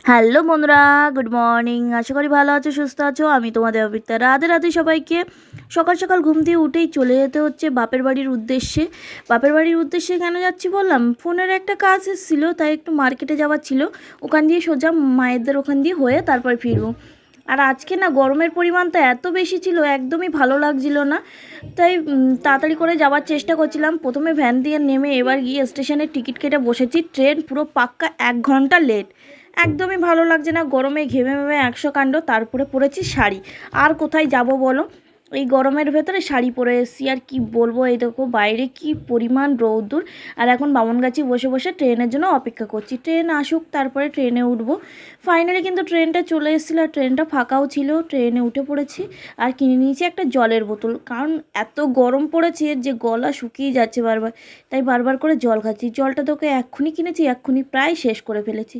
Hello বন্ধুরা, good morning. আশা করি ভালো আছো, সুস্থ আছো। আমি তোমাদের অবিতা। রাধে রাধে সবাইকে। সকাল সকাল ঘুম থেকে উঠেই চলে যেতে হচ্ছে বাপের বাড়ির উদ্দেশ্যে। বাপের বাড়ির উদ্দেশ্যে কেন যাচ্ছি বললাম, ফোনের একটা কাজ এসেছিলো, তাই একটু মার্কেটে যাওয়ার ছিল। ওখান দিয়ে সোজা মায়েদের ওখান দিয়ে হয়ে তারপর ফিরবো। আর আজকে না গরমের পরিমাণটা এত বেশি ছিল, একদমই ভালো লাগছিল না। তাই তাড়াতাড়ি করে যাওয়ার চেষ্টা করছিলাম। প্রথমে ভ্যান দিয়ে নেমে এবার গিয়ে স্টেশনে টিকিট কেটে বসেছি। ট্রেন পুরো পাক্কা 1 ঘন্টা লেট। একদমই ভালো লাগছে না, গরমে ঘেমে মেমে 100 কাণ্ড। তারপরে পরেছি শাড়ি। আর কোথায় যাব বলো, এই গরমের ভেতরে শাড়ি পরে এসেছি। আর কি বলবো, এই দেখো বাইরে কি পরিমাণ রৌদ্র। আর এখন বামনগাছি বসে বসে ট্রেনের জন্য অপেক্ষা করছি। ট্রেন আসুক, তারপরে ট্রেনে উঠবো। ফাইনালি কিন্তু ট্রেনটা চলে এসেছিলো, আর ট্রেনটা ফাঁকাও ছিল। ট্রেনে উঠে পড়েছি আর কিনে নিয়েছি একটা জলের বোতল, কারণ এত গরম পড়েছে যে গলা শুকিয়ে যাচ্ছে বারবার। তাই বারবার করে জল খাচ্ছি। জলটা তোকে এক্ষুনি কিনেছি, এক্ষুনি প্রায় শেষ করে ফেলেছি।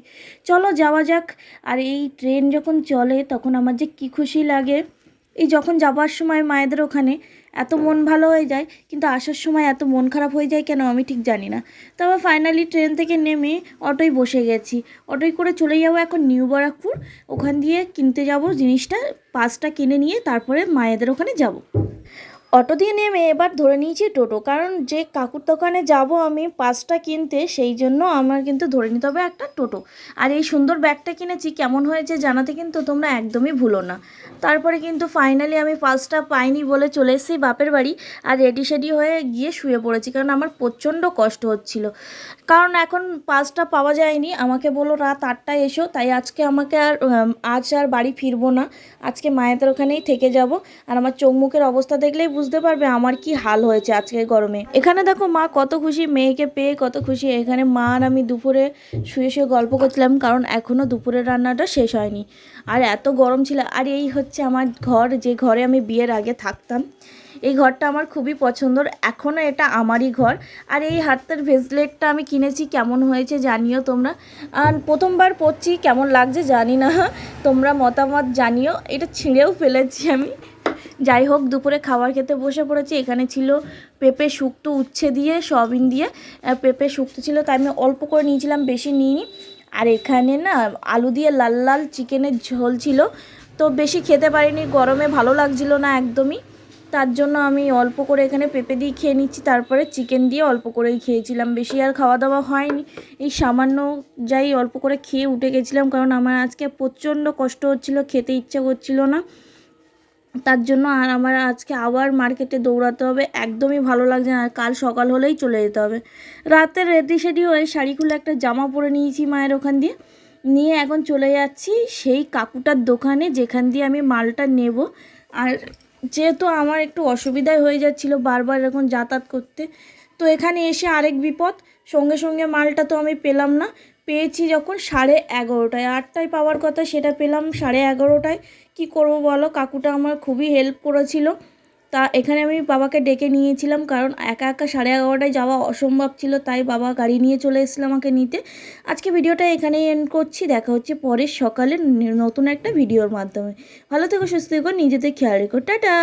চলো যাওয়া যাক। আর এই ট্রেন যখন চলে তখন আমার যে কী খুশি লাগে। এই যখন যাবার সময় মায়েদের ওখানে এত মন ভালো হয়ে যায়, কিন্তু আসার সময় এত মন খারাপ হয়ে যায় কেন আমি ঠিক জানি না। তবে ফাইনালি ট্রেন থেকে নেমে অটোয় বসে গেছি। অটোয় করে চলে যাবো এখন নিউ ব্যারাকপুর। ওখান দিয়ে কিনতে যাব জিনিসটা, পাসটা কিনে নিয়ে তারপরে মায়েদের ওখানে যাব। অটো দিয়ে নেমে এবার ধরে নিয়েছি টোটো, কারণ যে কাকুর দোকানে যাব আমি পাসটা কিনতে, সেই জন্য আমার কিন্তু ধরে নিতে হবে একটা টোটো। আর এই সুন্দর ব্যাগটা কিনেছি, কেমন হয়েছে জানাতে কিন্তু তোমরা একদমই ভুলো না। তারপরে কিন্তু ফাইনালি আমি পাসটা পাইনি বলে চলে এসেছি বাপের বাড়ি। আর রেডি সেডি হয়ে গিয়ে শুয়ে পড়েছি, কারণ আমার প্রচণ্ড কষ্ট হচ্ছিল। কারণ এখন পাসটা পাওয়া যায়নি, আমাকে বলো রাত 8টায় এসো। তাই আজকে আমাকে আজ আর বাড়ি ফিরবো না, আজকে মায়েদের ওখানেই থেকে যাব। আর আমার চোখ মুখের অবস্থা দেখলেই বুঝতে পারবে আমার কি হাল হয়েছে আজকে গরমে। এখানে দেখো মা কত খুশি, মেয়েকে পেয়ে কত খুশি। এখানে মা আর আমি দুপুরে শুয়ে শুয়ে গল্প করছিলাম, কারণ এখনও দুপুরের রান্নাটা শেষ হয়নি। আর এত গরম ছিল। আর এই হচ্ছে আমার ঘর, যে ঘরে আমি বিয়ের আগে থাকতাম। এই ঘরটা আমার খুবই পছন্দর, এখনও এটা আমারই ঘর। আর এই হাতের ব্রেসলেটটা আমি কিনেছি, কেমন হয়েছে জানিও তোমরা। আর প্রথমবার পরছি, কেমন লাগছে জানি না, তোমরা মতামত জানিও। এটা ছিঁড়েও ফেলেছি আমি। যাই হোক, দুপুরে খাবার খেতে বসে পড়েছি। এখানে ছিল পেঁপে শুক্তো, উচ্ছে দিয়ে সয়াবিন দিয়ে পেঁপে শুক্তো ছিল, তাই আমি অল্প করে নিয়েছিলাম, বেশি নিইনি। আর এখানে না আলু দিয়ে লাল লাল চিকেনের ঝোল ছিল, তো বেশি খেতে পারিনি, গরমে ভালো লাগছিল না একদমই। তার জন্য আমি অল্প করে এখানে পেঁপে দিয়ে খেয়ে নিচ্ছি, তারপরে চিকেন দিয়ে অল্প করেই খেয়েছিলাম, বেশি আর খাওয়া দাওয়া হয়নি। এই সামান্য যাই অল্প করে খেয়ে উঠে গেছিলাম, কারণ আমার আজকে প্রচণ্ড কষ্ট হচ্ছিল, খেতে ইচ্ছা করছিল না। তার জন্য আর আমার আজকে আবার মার্কেটে দৌড়াতে হবে, একদমই ভালো লাগছে না। আর কাল সকাল হলেই চলে যেতে হবে। রাতে রেডি সেডি হয়ে শাড়ি খুলে একটা জামা পরে নিয়েছি মায়ের ওখান দিয়ে, নিয়ে এখন চলে যাচ্ছি সেই কাকুটার দোকানে যেখান দিয়ে আমি মালটা নেব। আর যেহেতু আমার একটু অসুবিধাই হয়ে যাচ্ছিলো বারবার এখন যাতায়াত করতে, তো এখানে এসে আরেক বিপদ, সঙ্গে সঙ্গে মালটা তো আমি পেলাম না। পেয়েছি যখন 11:30, 8টায় পাওয়ার কথা, সেটা পেলাম 11:30। কি করব বলো, কাকুটা আমার খুবই হেল্প করেছিল। তা এখানে আমি বাবাকে ডেকে নিয়েছিলাম, কারণ একা একা 11:30টায় যাওয়া অসম্ভব ছিল, তাই বাবা গাড়ি নিয়ে চলে এসেছিল আমাকে নিতে। আজকে ভিডিওটা এখানেই এন্ড করছি, দেখা হচ্ছে পরের সকালে নতুন একটা ভিডিওর মাধ্যমে। ভালো থেকো, সুস্থ থেকো, নিজেদের খেয়াল রেখো, টাটা।